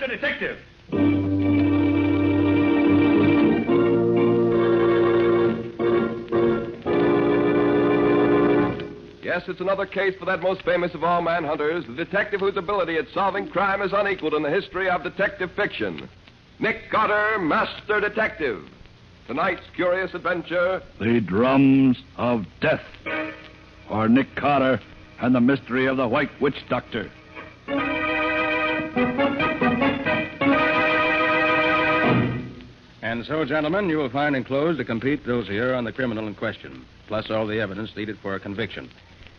Master Detective. Yes, it's another case for that most famous of all manhunters, the detective whose ability at solving crime is unequaled in the history of detective fiction. Nick Carter, Master Detective. Tonight's curious adventure... The Drums of Death. Or Nick Carter and the Mystery of the White Witch Doctor. And so, gentlemen, you will find enclosed a complete dossier on the criminal in question, plus all the evidence needed for a conviction.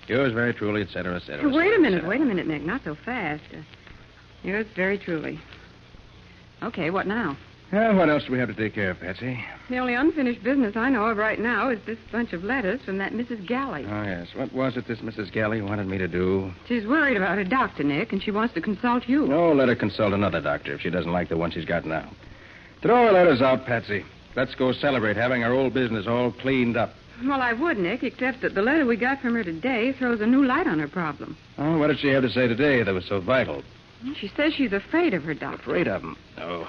Yours very truly, et cetera, et cetera. Wait a minute, Nick. Not so fast. Yours very truly. Okay, what now? Well, what else do we have to take care of, Patsy? The only unfinished business I know of right now is this bunch of letters from that Mrs. Galley. Oh, yes. What was it this Mrs. Galley wanted me to do? She's worried about her doctor, Nick, and she wants to consult you. No, let her consult another doctor if she doesn't like the one she's got now. Throw her letters out, Patsy. Let's go celebrate having our old business all cleaned up. Well, I would, Nick, except that the letter we got from her today throws a new light on her problem. Oh, what did she have to say today that was so vital? She says she's afraid of her doctor. Afraid of him? Oh,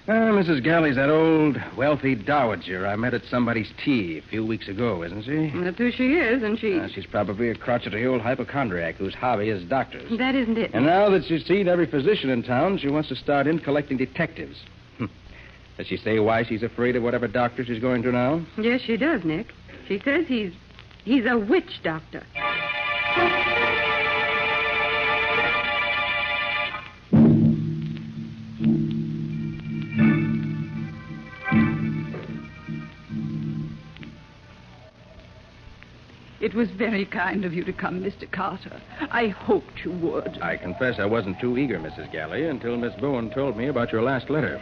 Mrs. Galley's that old, wealthy dowager I met at somebody's tea a few weeks ago, isn't she? That's who she is, and she... She's probably a crotchety old hypochondriac whose hobby is doctors. That isn't it. And now that she's seen every physician in town, she wants to start in collecting detectives. Does she say why she's afraid of whatever doctor she's going to now? Yes, she does, Nick. She says he's a witch doctor. It was very kind of you to come, Mr. Carter. I hoped you would. I confess I wasn't too eager, Mrs. Galley, until Miss Bowen told me about your last letter.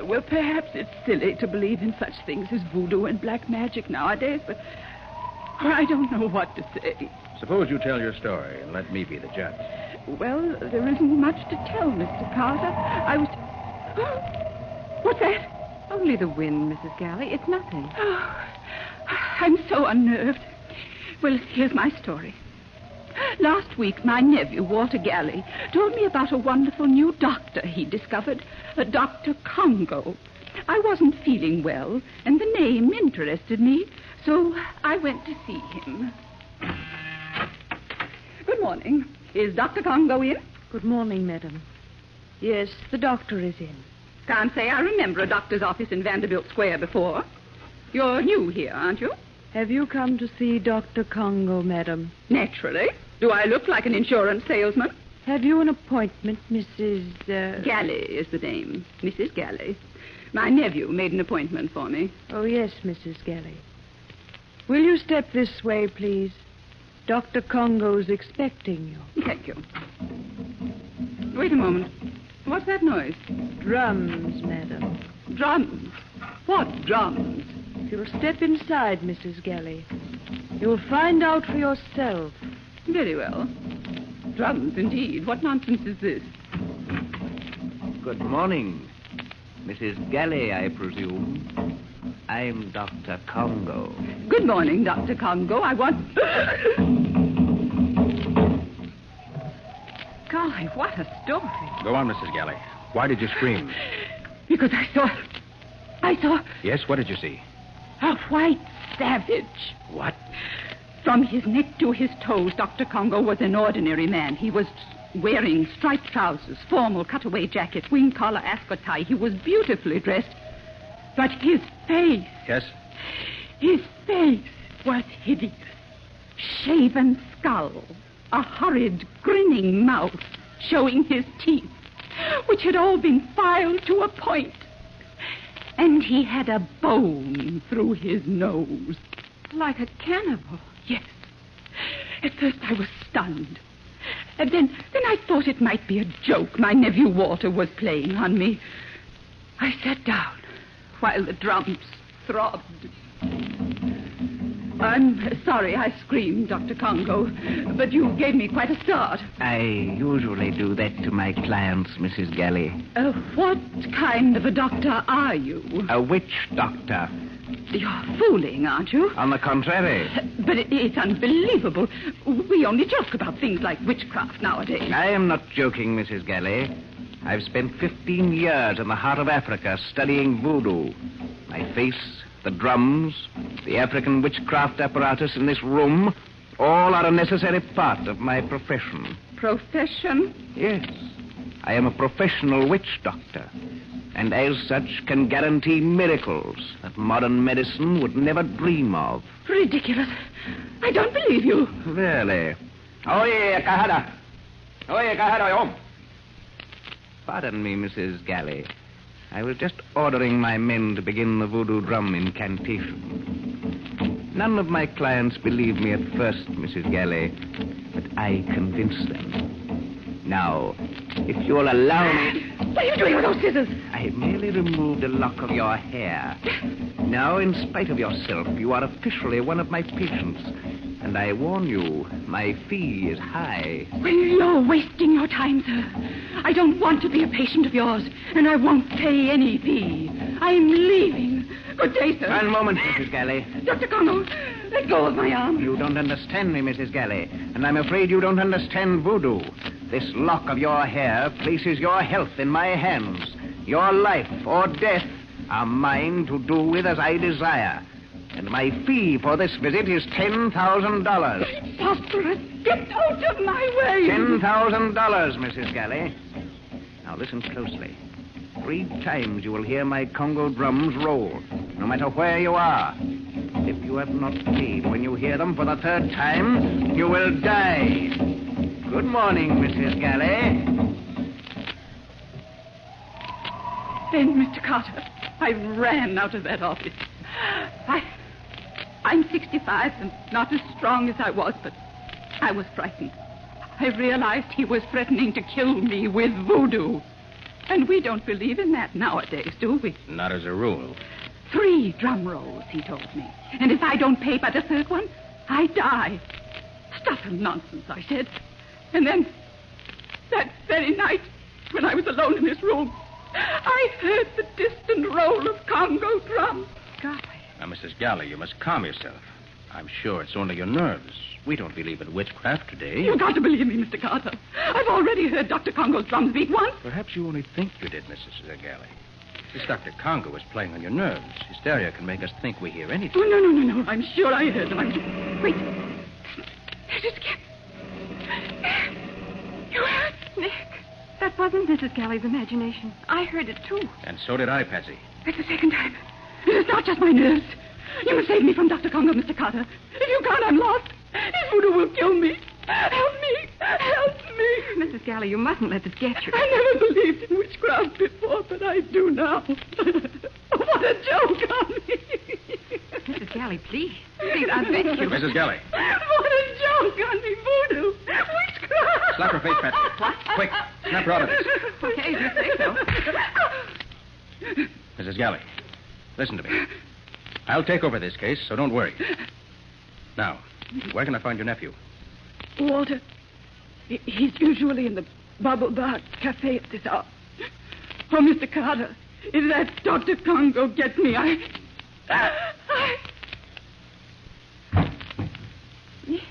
Well, perhaps it's silly to believe in such things as voodoo and black magic nowadays, but I don't know what to say. Suppose you tell your story and let me be the judge. Well, there isn't much to tell, Mr. Carter. I was... What's that? Only the wind, Mrs. Galley. It's nothing. Oh, I'm so unnerved. Well, here's my story. Last week, my nephew, Walter Galley, told me about a wonderful new doctor he discovered, Dr. Congo. I wasn't feeling well, and the name interested me, so I went to see him. Good morning. Is Dr. Congo in? Good morning, madam. Yes, the doctor is in. Can't say I remember a doctor's office in Vanderbilt Square before. You're new here, aren't you? Have you come to see Dr. Congo, madam? Naturally. Do I look like an insurance salesman? Have you an appointment, Mrs. Galley is the name. Mrs. Galley. My nephew made an appointment for me. Oh, yes, Mrs. Galley. Will you step this way, please? Dr. Congo's expecting you. Thank you. Wait a moment. What's that noise? Drums, madam. Drums? What drums? If you'll step inside, Mrs. Galley, you'll find out for yourself. Very well. Drums, indeed. What nonsense is this? Good morning. Mrs. Galley, I presume. I'm Dr. Congo. Good morning, Dr. Congo. I want... Golly, what a story. Go on, Mrs. Galley. Why did you scream? Because I saw... Yes, what did you see? A white savage. What? From his neck to his toes, Dr. Congo was an ordinary man. He was wearing striped trousers, formal cutaway jacket, wing collar ascot tie. He was beautifully dressed. But his face... Yes? His face was hideous. Shaven skull, a horrid, grinning mouth, showing his teeth, which had all been filed to a point. And he had a bone through his nose. Like a cannibal. Yes. At first I was stunned. And then I thought it might be a joke my nephew Walter was playing on me. I sat down while the drums throbbed. I'm sorry I screamed, Dr. Congo, but you gave me quite a start. I usually do that to my clients, Mrs. Galley. What kind of a doctor are you? A witch doctor. You're fooling, aren't you? On the contrary. But it's unbelievable. We only joke about things like witchcraft nowadays. I am not joking, Mrs. Galley. I've spent 15 years in the heart of Africa studying voodoo. My face, the drums, the African witchcraft apparatus in this room, all are a necessary part of my profession. Profession? Yes. I am a professional witch doctor, and as such can guarantee miracles that modern medicine would never dream of. Ridiculous. I don't believe you. Really? Oye, Kahada. Oye, Kahada, Pardon me, Mrs. Galley. I was just ordering my men to begin the voodoo drum incantation. None of my clients believed me at first, Mrs. Galley, but I convinced them. Now, if you'll allow me... What are you doing with those scissors? I merely removed a lock of your hair. Now, in spite of yourself, you are officially one of my patients. And I warn you, my fee is high. Well, you're wasting your time, sir. I don't want to be a patient of yours, and I won't pay any fee. I'm leaving. Good day, sir. One moment, Mrs. Galley. Dr. Congo, let go of my arm. You don't understand me, Mrs. Galley, and I'm afraid you don't understand voodoo. This lock of your hair places your health in my hands. Your life or death are mine to do with as I desire. And my fee for this visit is $10,000. Preposterous. Get out of my way. $10,000, Mrs. Galley. Now listen closely. 3 times you will hear my Congo drums roll, no matter where you are. If you have not paid when you hear them for the 3rd time, you will die. Good morning, Mrs. Galley. Then, Mr. Carter, I ran out of that office. I'm 65 and not as strong as I was, but I was frightened. I realized he was threatening to kill me with voodoo. And we don't believe in that nowadays, do we? Not as a rule. 3 drum rolls, he told me. And if I don't pay by the 3rd one, I die. Stuff and nonsense, I said. And then, that very night, when I was alone in this room, I heard the distant roll of Congo drums. God. Now, Mrs. Galley, you must calm yourself. I'm sure it's only your nerves. We don't believe in witchcraft today. You've got to believe me, Mr. Carter. I've already heard Dr. Congo's drums beat once. Perhaps you only think you did, Mrs. Galley. This Dr. Congo is playing on your nerves. Hysteria can make us think we hear anything. Oh, no. I'm sure I heard them. Wait. There's a skip. You heard? Nick, that wasn't Mrs. Galley's imagination. I heard it, too. And so did I, Patsy. That's the 2nd time. It is not just my nerves. You must save me from Dr. Congo, Mr. Carter. If you can't, I'm lost. His voodoo will kill me. Help me. Help me. Mrs. Galley, you mustn't let this get you. I never believed in witchcraft before, but I do now. What a joke on me. Mrs. Galley, please. Please, I beg you. Mrs. Galley. What a joke on me, voodoo. Witchcraft. Slap her face, Patsy. What? Quick, snap her out of this. Okay, if you say so. Mrs. Galley, listen to me. I'll take over this case, so don't worry. Now, where can I find your nephew? Walter. He's usually in the Bubble Bar Cafe at this hour. Oh, Mr. Carter, if that Dr. Congo gets me, Nick,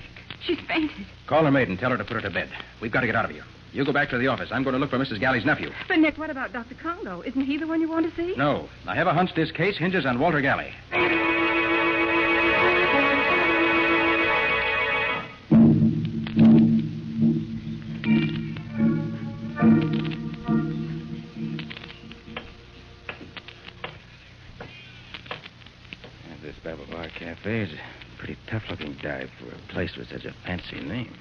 she's fainted. Call her maid and tell her to put her to bed. We've got to get out of here. You go back to the office. I'm going to look for Mrs. Galley's nephew. But, Nick, what about Dr. Congo? Isn't he the one you want to see? No. I have a hunch this case hinges on Walter Galley. This Babble Bar Cafe is a pretty tough-looking dive for a place with such a fancy name.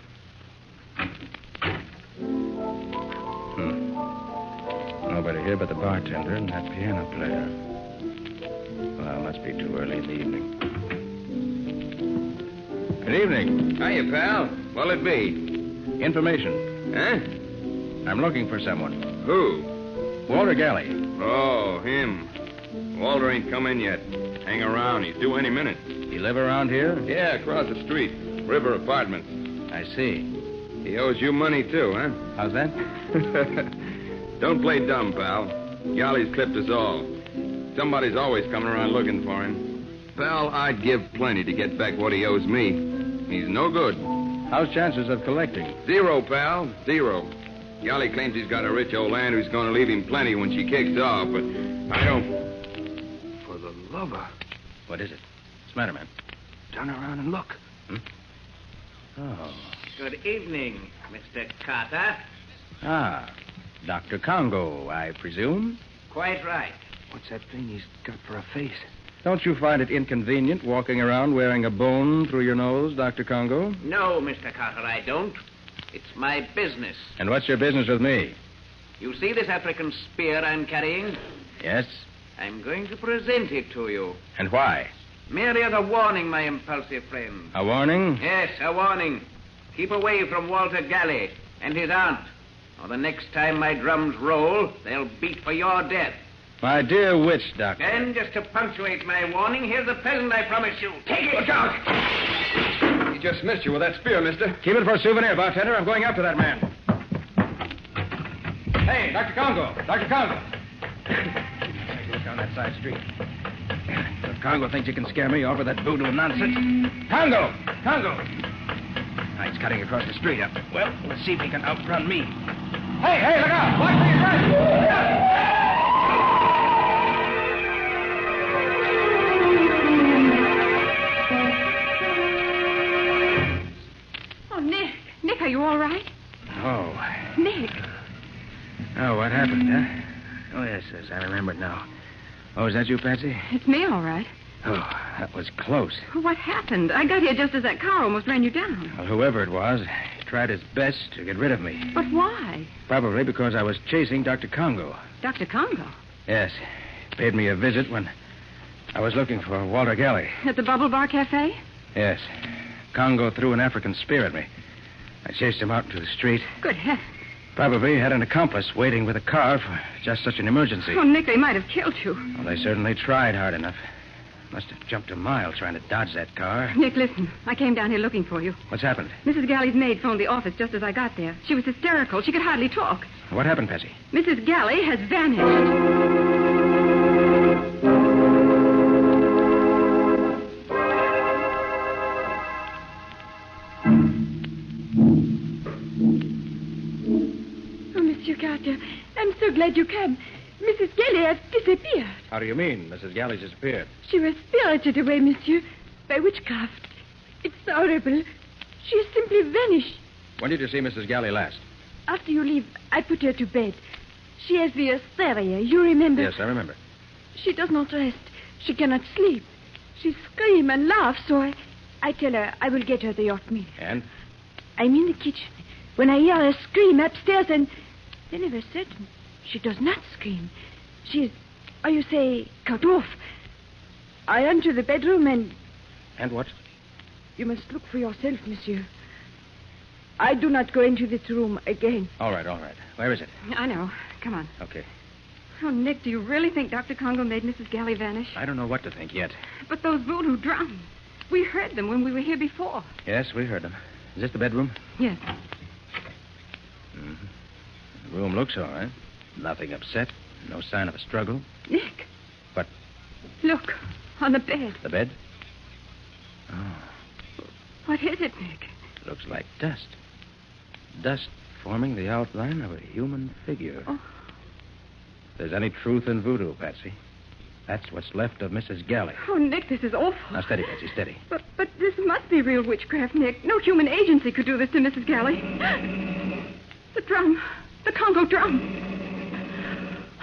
Nobody here but the bartender and that piano player. Well, it must be too early in the evening. Good evening. Hiya, pal. What'll it be? Information. Huh? I'm looking for someone. Who? Walter Galley. Oh, him. Walter ain't come in yet. Hang around. He's due any minute. You live around here? Yeah, across the street. River Apartments. I see. He owes you money, too, huh? How's that? Don't play dumb, pal. Galley's clipped us all. Somebody's always coming around looking for him. Pal, I'd give plenty to get back what he owes me. He's no good. How's chances of collecting? 0, pal. 0. Galley claims he's got a rich old aunt who's going to leave him plenty when she kicks off, but I don't... For the lover. What is it? What's the matter, man? Turn around and look. Oh. Good evening, Mr. Carter. Ah, Dr. Congo, I presume? Quite right. What's that thing he's got for a face? Don't you find it inconvenient walking around wearing a bone through your nose, Dr. Congo? No, Mr. Carter, I don't. It's my business. And what's your business with me? You see this African spear I'm carrying? Yes? I'm going to present it to you. And why? Merely as a warning, my impulsive friend. A warning? Yes, a warning. Keep away from Walter Galley and his aunt, or the next time my drums roll, they'll beat for your death. My dear witch, Doctor. And just to punctuate my warning, here's the present I promise you. Take it! Look out! He just missed you with that spear, mister. Keep it for a souvenir, bartender. I'm going after that man. Hey, Dr. Congo. Dr. Congo. Look down that side street. If Congo thinks he can scare me off with that voodoo nonsense. Congo! Congo! Now, he's cutting across the street up. Well, let's see if he can outrun me. Hey, look out! Watch me, right! Nick, are you all right? Oh. Nick. Oh, what happened, huh? Oh, yes, I remember it now. Oh, is that you, Patsy? It's me, all right. Oh, that was close. What happened? I got here just as that car almost ran you down. Well, whoever it was, he tried his best to get rid of me. But why? Probably because I was chasing Dr. Congo. Dr. Congo? Yes. He paid me a visit when I was looking for Walter Galley. At the Bubble Bar Cafe? Yes. Congo threw an African spear at me. I chased him out into the street. Good heavens. Probably had an accomplice waiting with a car for just such an emergency. Oh, Nick, they might have killed you. Well, they certainly tried hard enough. Must have jumped a mile trying to dodge that car. Nick, listen. I came down here looking for you. What's happened? Mrs. Galley's maid phoned the office just as I got there. She was hysterical. She could hardly talk. What happened, Patsy? Mrs. Galley has vanished. Monsieur Carter, I'm so glad you came. Mrs. Galley has disappeared. How do you mean, Mrs. Galley disappeared? She was spirited away, monsieur, by witchcraft. It's horrible. She has simply vanished. When did you see Mrs. Galley last? After you leave, I put her to bed. She has the hysteria, you remember? Yes, I remember. She does not rest. She cannot sleep. She screams and laughs, so I tell her I will get her the oatmeal. And? I'm in the kitchen. When I hear her scream upstairs, and then of a sudden, she does not scream. She is, how you say, cut off. I enter the bedroom and... And what? You must look for yourself, monsieur. I do not go into this room again. All right. Where is it? I know. Come on. Okay. Oh, Nick, do you really think Dr. Congo made Mrs. Galley vanish? I don't know what to think yet. But those voodoo drums. We heard them when we were here before. Yes, we heard them. Is this the bedroom? Yes. Mm-hmm. The room looks all right. Nothing upset. No sign of a struggle. Nick. What? Look, on the bed. The bed? Oh. What is it, Nick? Looks like dust. Dust forming the outline of a human figure. Oh. If there's any truth in voodoo, Patsy, that's what's left of Mrs. Galley. Oh, Nick, this is awful. Now, steady, Patsy, steady. But this must be real witchcraft, Nick. No human agency could do this to Mrs. Galley. The drum. The Congo drum.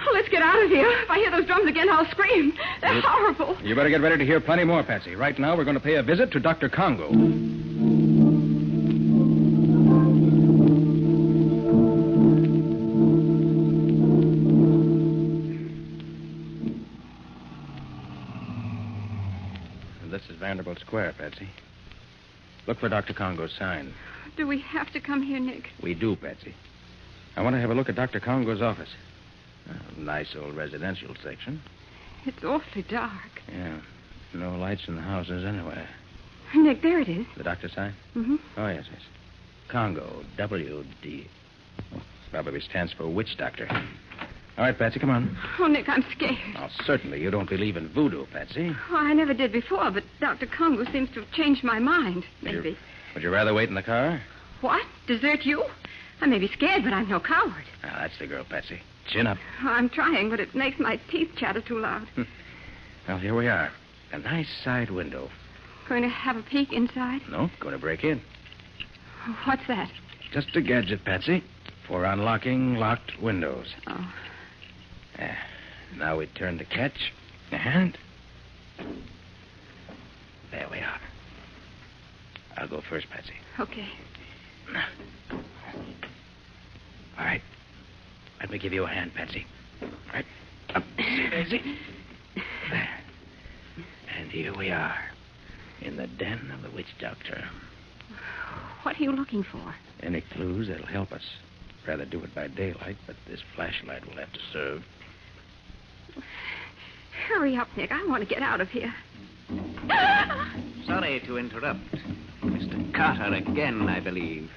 Oh, let's get out of here. If I hear those drums again, I'll scream. They're horrible. You better get ready to hear plenty more, Patsy. Right now, we're going to pay a visit to Dr. Congo. This is Vanderbilt Square, Patsy. Look for Dr. Congo's sign. Do we have to come here, Nick? We do, Patsy. I want to have a look at Dr. Congo's office. Nice old residential section. It's awfully dark. Yeah. No lights in the houses anywhere. Nick, there it is. The doctor sign? Mm-hmm. Oh, yes. Congo, W.D. Oh, probably stands for witch doctor. All right, Patsy, come on. Oh, Nick, I'm scared. Oh, certainly you don't believe in voodoo, Patsy. Oh, I never did before, but Dr. Congo seems to have changed my mind. Maybe. Would you rather wait in the car? What? Desert you? I may be scared, but I'm no coward. Ah, that's the girl, Patsy. Chin up. Oh, I'm trying, but it makes my teeth chatter too loud. Well, here we are. A nice side window. Going to have a peek inside? No, going to break in. What's that? Just a gadget, Patsy, for unlocking locked windows. Oh. Now we turn the catch, and there we are. I'll go first, Patsy. Okay. All right. Let me give you a hand, Patsy. All right. Up, Daisy. There. And here we are, in the den of the witch doctor. What are you looking for? Any clues that'll help us. Rather do it by daylight, but this flashlight will have to serve. Hurry up, Nick. I want to get out of here. Sorry to interrupt. Mr. Carter again, I believe.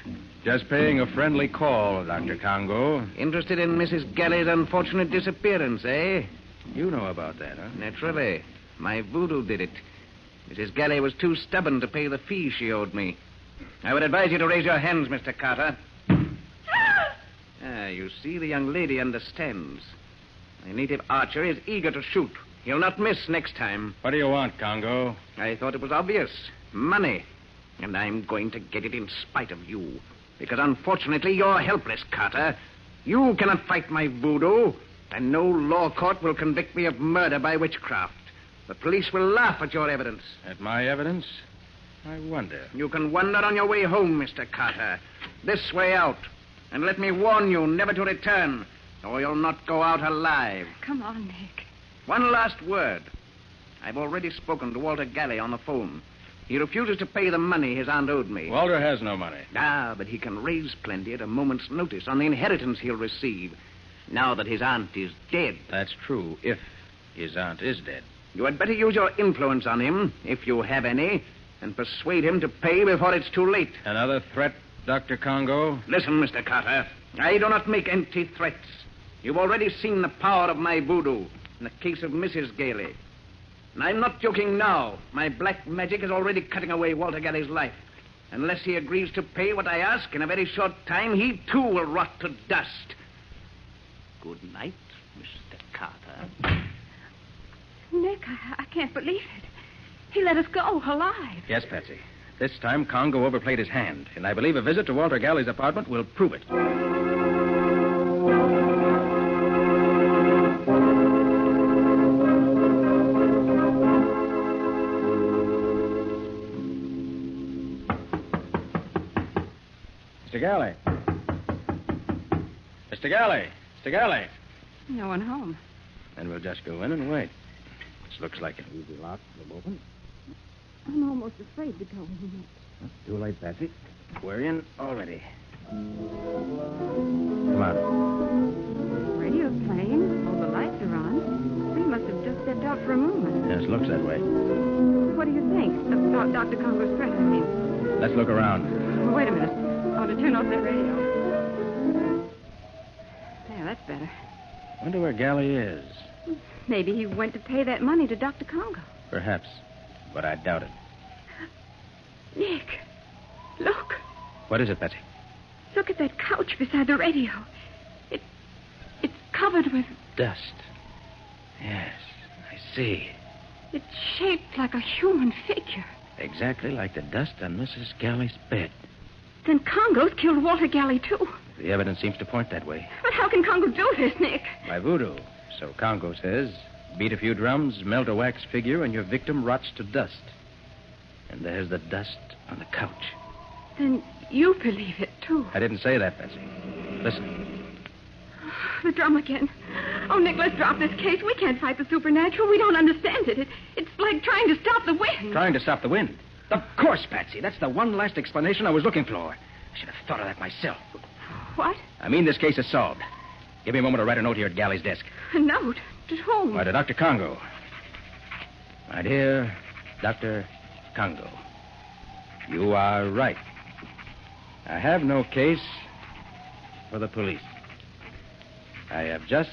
Just paying a friendly call, Dr. Congo. Interested in Mrs. Galley's unfortunate disappearance, eh? You know about that, huh? Naturally. My voodoo did it. Mrs. Galley was too stubborn to pay the fee she owed me. I would advise you to raise your hands, Mr. Carter. You see, the young lady understands. My native archer is eager to shoot. He'll not miss next time. What do you want, Congo? I thought it was obvious. Money. And I'm going to get it in spite of you. Because unfortunately, you're helpless, Carter. You cannot fight my voodoo, and no law court will convict me of murder by witchcraft. The police will laugh at your evidence. At my evidence? I wonder. You can wander on your way home, Mr. Carter. This way out. And let me warn you never to return, or you'll not go out alive. Come on, Nick. One last word. I've already spoken to Walter Galley on the phone. He refuses to pay the money his aunt owed me. Walter has no money. Ah, but he can raise plenty at a moment's notice on the inheritance he'll receive, now that his aunt is dead. That's true, if his aunt is dead. You had better use your influence on him, if you have any, and persuade him to pay before it's too late. Another threat, Dr. Congo? Listen, Mr. Carter. I do not make empty threats. You've already seen the power of my voodoo in the case of Mrs. Galley. And I'm not joking now. My black magic is already cutting away Walter Galley's life. Unless he agrees to pay what I ask, in a very short time, he too will rot to dust. Good night, Mr. Carter. Nick, I can't believe it. He let us go alive. Yes, Patsy. This time, Congo overplayed his hand, and I believe a visit to Walter Galley's apartment will prove it. Mr. Galley. Mr. Galley. Mr. Galley. No one home. Then we'll just go in and wait. This looks like an easy lock to open. I'm almost afraid to go in. Too late, Patsy. We're in already. Come on. Radio's playing. All the lights are on. We must have just stepped out for a moment. Yes, looks that way. What do you think about Dr. Congo's threat, I mean? Let's look around. Oh, wait a minute. I want to turn off that radio. There, that's better. Wonder where Galley is. Maybe he went to pay that money to Dr. Congo. Perhaps, but I doubt it. Nick, look. What is it, Patsy? Look at that couch beside the radio. It's covered with... Dust. Yes, I see. It's shaped like a human figure. Exactly like the dust on Mrs. Galley's bed. Then Congo's killed Walter Galley, too. The evidence seems to point that way. But how can Congo do this, Nick? By voodoo. So Congo says. Beat a few drums, melt a wax figure, and your victim rots to dust. And there's the dust on the couch. Then you believe it, too. I didn't say that, Patsy. Listen. The drum again. Oh, Nick, let's drop this case. We can't fight the supernatural. We don't understand it. It's like trying to stop the wind. Trying to stop the wind? Of course, Patsy. That's the one last explanation I was looking for. I should have thought of that myself. What? I mean, this case is solved. Give me a moment to write a note here at Galley's desk. A note? To whom? Why, to Dr. Congo. My dear Dr. Congo, you are right. I have no case for the police. I have just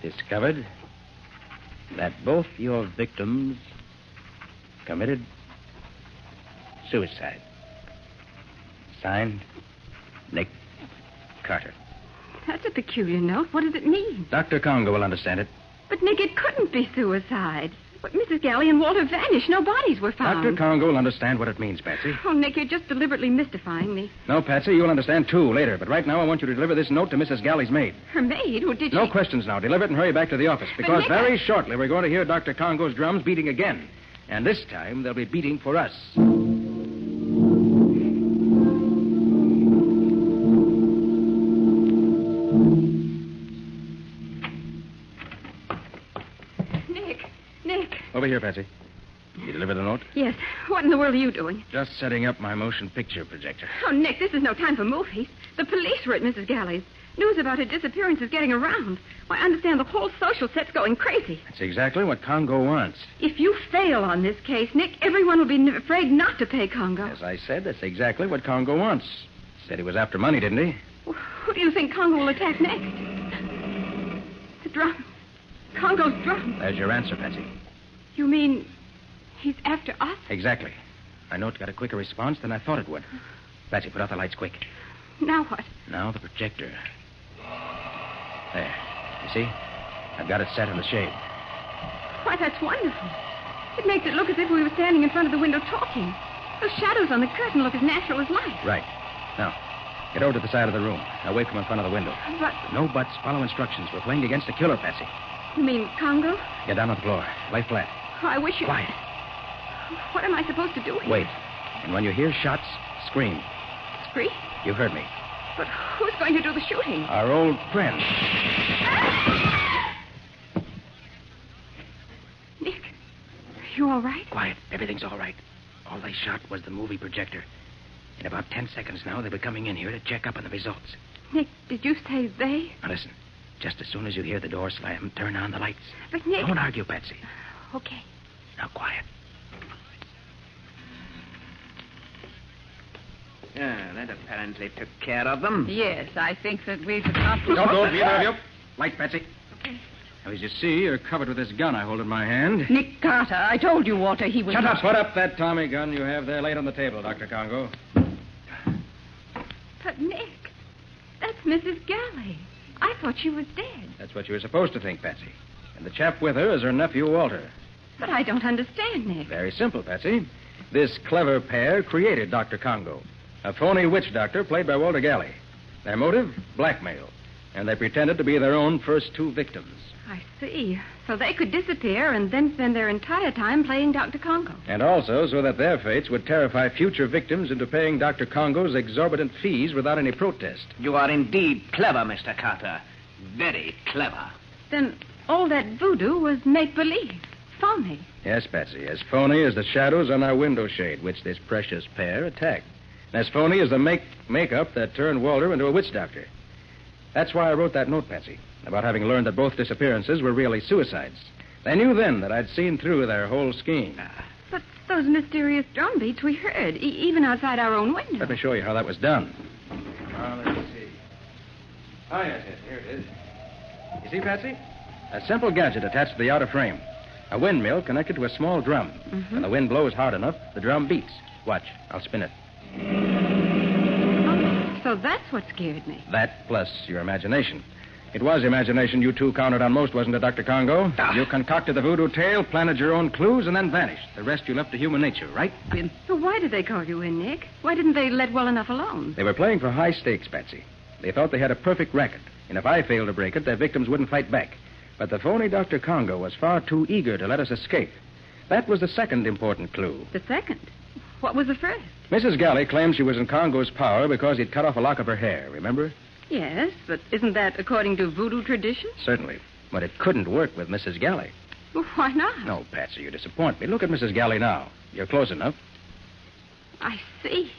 discovered that both your victims committed suicide. Signed, Nick Carter. That's a peculiar note. What does it mean? Dr. Congo will understand it. But, Nick, it couldn't be suicide. But Mrs. Galley and Walter vanished. No bodies were found. Dr. Congo will understand what it means, Patsy. Oh, Nick, you're just deliberately mystifying me. No, Patsy, you'll understand, too, later. But right now, I want you to deliver this note to Mrs. Galley's maid. Her maid? Who did she... No questions now. Deliver it and hurry back to the office. Because Nick, very shortly, we're going to hear Dr. Congo's drums beating again. And this time, they'll be beating for us. Nick. Over here, Patsy. You deliver the note? Yes. What in the world are you doing? Just setting up my motion picture projector. Oh, Nick, this is no time for movies. The police were at Mrs. Galley's. News about her disappearance is getting around. Why, I understand the whole social set's going crazy. That's exactly what Congo wants. If you fail on this case, Nick, everyone will be afraid not to pay Congo. As I said, that's exactly what Congo wants. Said he was after money, didn't he? Well, who do you think Congo will attack next? The drum. Congo's drum. There's your answer, Patsy. You mean he's after us? Exactly. My note got a quicker response than I thought it would. Patsy, put out the lights quick. Now what? Now the projector. There. You see? I've got it set in the shade. Why, that's wonderful. It makes it look as if we were standing in front of the window talking. Those shadows on the curtain look as natural as light. Right. Now, get over to the side of the room, away from in front of the window. But... No buts. Follow instructions. We're playing against a killer, Patsy. You mean Congo? Get down on the floor. Lay flat. Oh, I wish you... Quiet. What am I supposed to do here? Wait. And when you hear shots, scream. Scream? You heard me. But who's going to do the shooting? Our old friend. Nick, are you all right? Quiet. Everything's all right. All they shot was the movie projector. In about 10 seconds now, they'll be coming in here to check up on the results. Nick, did you say they? Now listen. Just as soon as you hear the door slam, turn on the lights. But Nick... Don't argue, Patsy. Okay. Now, quiet. Yeah, that apparently took care of them. Yes, I think that we've accomplished... Don't go, either of you. Light, Patsy. Okay. Now, as you see, you're covered with this gun I hold in my hand. Nick Carter, I told you, Walter, he was... Shut up. Put up that Tommy gun you have there laid on the table, Dr. Congo. But, Nick, that's Mrs. Galley. I thought she was dead. That's what you were supposed to think, Patsy. And the chap with her is her nephew, Walter. But I don't understand, Nick. Very simple, Patsy. This clever pair created Dr. Congo, a phony witch doctor played by Walter Galley. Their motive? Blackmail. And they pretended to be their own first two victims. I see. So they could disappear and then spend their entire time playing Dr. Congo. And also so that their fates would terrify future victims into paying Dr. Congo's exorbitant fees without any protest. You are indeed clever, Mr. Carter. Very clever. Then all that voodoo was make-believe. Phony. Yes, Patsy. As phony as the shadows on our window shade, which this precious pair attacked. And as phony as the makeup that turned Walter into a witch doctor. That's why I wrote that note, Patsy, about having learned that both disappearances were really suicides. They knew then that I'd seen through their whole scheme. But those mysterious drum beats we heard, even outside our own window. Let me show you how that was done. Let's see. Oh, yes, here it is. You see, Patsy? A simple gadget attached to the outer frame. A windmill connected to a small drum. Mm-hmm. When the wind blows hard enough, the drum beats. Watch, I'll spin it. Oh, so that's what scared me. That plus your imagination. It was imagination you two counted on most, wasn't it, Dr. Congo? You concocted the voodoo tale, planted your own clues, and then vanished. The rest you left to human nature, right? So why did they call you in, Nick? Why didn't they let well enough alone? They were playing for high stakes, Patsy. They thought they had a perfect racket, and if I failed to break it, their victims wouldn't fight back. But the phony Dr. Congo was far too eager to let us escape. That was the second important clue. The second? What was the first? Mrs. Galley claimed she was in Congo's power because he'd cut off a lock of her hair, remember? Yes, but isn't that according to voodoo tradition? Certainly. But it couldn't work with Mrs. Galley. Well, why not? No, Patsy, you disappoint me. Look at Mrs. Galley now. You're close enough. I see.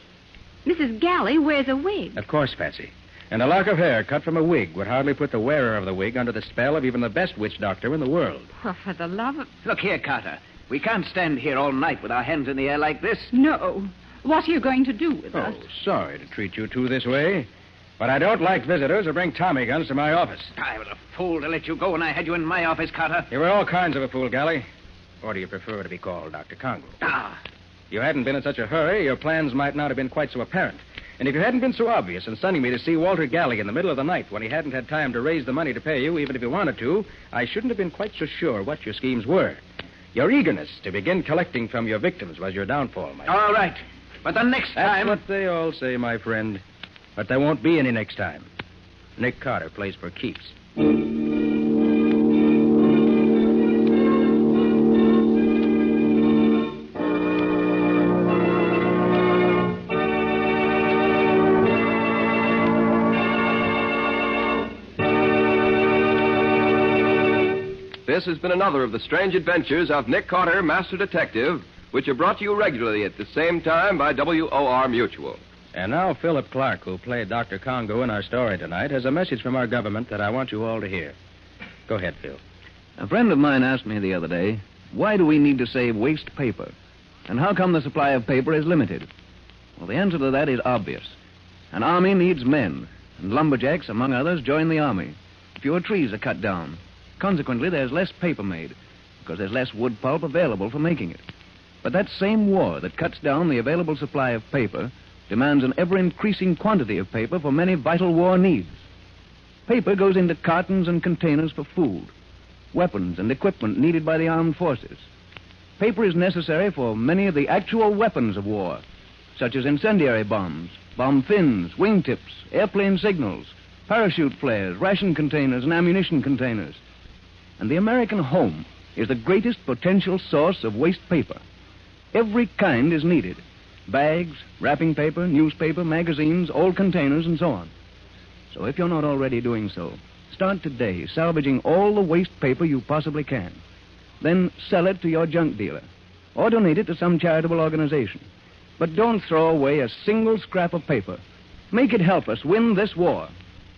Mrs. Galley wears a wig. Of course, Patsy. And a lock of hair cut from a wig would hardly put the wearer of the wig under the spell of even the best witch doctor in the world. Well, for the love of... Look here, Carter. We can't stand here all night with our hands in the air like this. No. What are you going to do with us? Oh, sorry to treat you two this way, but I don't like visitors who bring Tommy guns to my office. I was a fool to let you go when I had you in my office, Carter. You were all kinds of a fool, Galley. Or do you prefer to be called Dr. Congo? Ah, If you hadn't been in such a hurry, your plans might not have been quite so apparent. And if you hadn't been so obvious in sending me to see Walter Galley in the middle of the night when he hadn't had time to raise the money to pay you, even if he wanted to, I shouldn't have been quite so sure what your schemes were. Your eagerness to begin collecting from your victims was your downfall, my friend. all right. But the next That's time... what they all say, my friend. But there won't be any next time. Nick Carter plays for keeps. This has been another of the strange adventures of Nick Carter, Master Detective, which are brought to you regularly at the same time by WOR Mutual. And now Philip Clark, who played Dr. Congo in our story tonight, has a message from our government that I want you all to hear. Go ahead, Phil. A friend of mine asked me the other day, why do we need to save waste paper? And how come the supply of paper is limited? Well, the answer to that is obvious. An army needs men, and lumberjacks, among others, join the army. Fewer trees are cut down. Consequently, there's less paper made, because there's less wood pulp available for making it. But that same war that cuts down the available supply of paper demands an ever-increasing quantity of paper for many vital war needs. Paper goes into cartons and containers for food, weapons and equipment needed by the armed forces. Paper is necessary for many of the actual weapons of war, such as incendiary bombs, bomb fins, wingtips, airplane signals, parachute flares, ration containers, and ammunition containers. And the American home is the greatest potential source of waste paper. Every kind is needed. Bags, wrapping paper, newspaper, magazines, old containers, and so on. So if you're not already doing so, start today salvaging all the waste paper you possibly can. Then sell it to your junk dealer, or donate it to some charitable organization. But don't throw away a single scrap of paper. Make it help us win this war.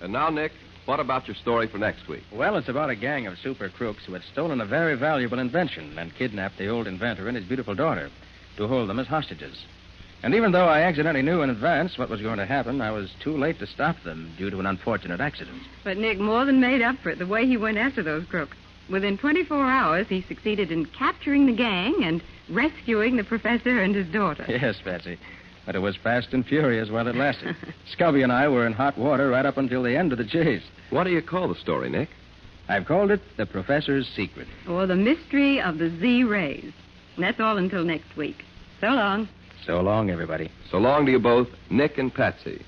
And now, Nick, what about your story for next week? Well, it's about a gang of super crooks who had stolen a very valuable invention and kidnapped the old inventor and his beautiful daughter to hold them as hostages. And even though I accidentally knew in advance what was going to happen, I was too late to stop them due to an unfortunate accident. But Nick more than made up for it the way he went after those crooks. Within 24 hours, he succeeded in capturing the gang and rescuing the professor and his daughter. Yes, Patsy. But it was fast and furious while it lasted. Scubby and I were in hot water right up until the end of the chase. What do you call the story, Nick? I've called it The Professor's Secret. Or the mystery of the Z-rays. And that's all until next week. So long. So long, everybody. So long to you both, Nick and Patsy.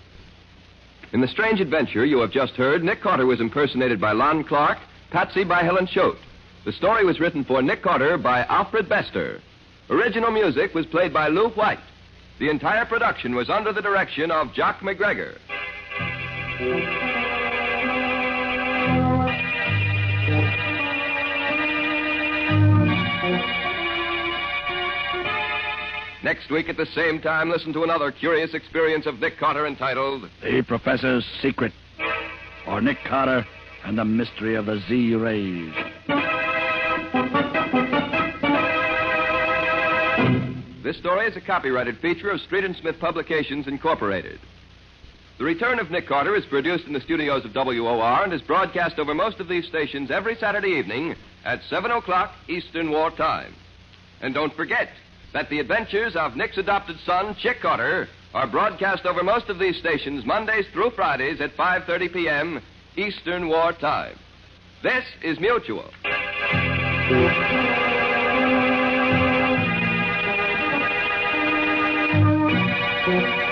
In the strange adventure you have just heard, Nick Carter was impersonated by Lon Clark, Patsy by Helen Choate. The story was written for Nick Carter by Alfred Bester. Original music was played by Lou White. The entire production was under the direction of Jock McGregor. Next week at the same time, listen to another curious experience of Nick Carter entitled The Professor's Secret, or Nick Carter and the Mystery of the Z-Rays. This story is a copyrighted feature of Street and Smith Publications, Incorporated. The Return of Nick Carter is produced in the studios of WOR and is broadcast over most of these stations every Saturday evening at 7 o'clock Eastern War Time. And don't forget that the adventures of Nick's adopted son, Chick Carter, are broadcast over most of these stations Mondays through Fridays at 5:30 p.m. Eastern War Time. This is Mutual. Thank you.